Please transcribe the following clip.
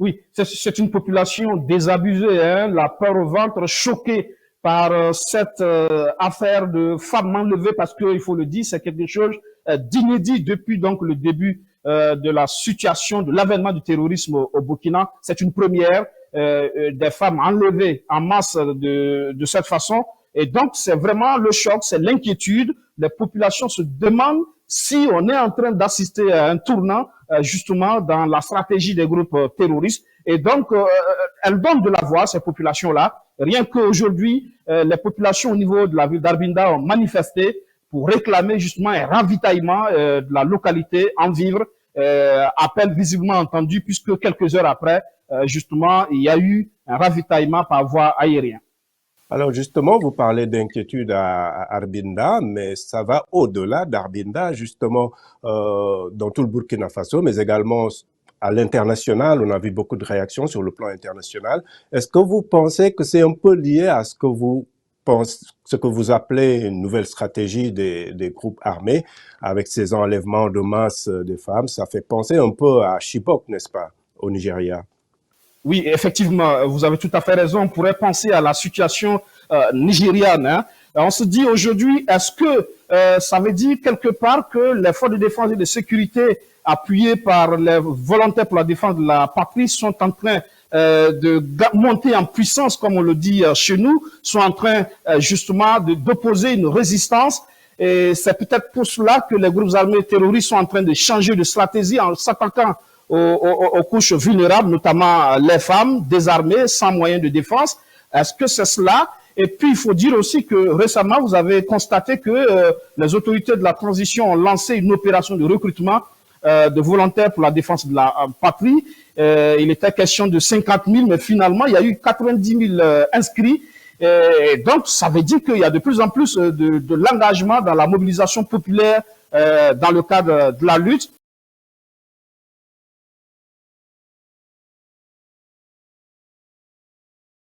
Oui, c'est une population désabusée, hein, la peur au ventre, choquée par cette affaire de femmes enlevées, parce qu'il faut le dire, c'est quelque chose d'inédit depuis donc le début de la situation, de l'avènement du terrorisme au Burkina. C'est une première, des femmes enlevées en masse de cette façon. Et donc, c'est vraiment le choc, c'est l'inquiétude. Les populations se demandent si on est en train d'assister à un tournant justement dans la stratégie des groupes terroristes. Et donc, elles donnent de la voix, ces populations-là. Rien qu'aujourd'hui, les populations au niveau de la ville d'Arbinda ont manifesté pour réclamer justement un ravitaillement de la localité en vivres. Appel visiblement entendu puisque quelques heures après, justement, il y a eu un ravitaillement par voie aérienne. Alors justement, vous parlez d'inquiétude à Arbinda, mais ça va au-delà d'Arbinda, justement, dans tout le Burkina Faso, mais également à l'international. On a vu beaucoup de réactions sur le plan international. Est-ce que vous pensez que c'est un peu lié à ce que vous pensez, ce que vous appelez une nouvelle stratégie des groupes armés avec ces enlèvements de masse des femmes? Ça fait penser un peu à Chibok, n'est-ce pas, au Nigeria? Oui, effectivement, vous avez tout à fait raison. On pourrait penser à la situation nigériane. Hein. On se dit aujourd'hui, est-ce que ça veut dire quelque part que les forces de défense et de sécurité appuyées par les volontaires pour la défense de la patrie sont en train de monter en puissance, comme on le dit chez nous, sont en train justement d'opposer une résistance. Et c'est peut-être pour cela que les groupes armés terroristes sont en train de changer de stratégie en s'attaquant aux couches vulnérables, notamment les femmes désarmées, sans moyens de défense. Est-ce que c'est cela? Et puis, il faut dire aussi que récemment, vous avez constaté que les autorités de la transition ont lancé une opération de recrutement de volontaires pour la défense de la patrie. Il était question de 50 000, mais finalement, il y a eu 90 000 inscrits. Et donc, ça veut dire qu'il y a de plus en plus de l'engagement dans la mobilisation populaire dans le cadre de la lutte.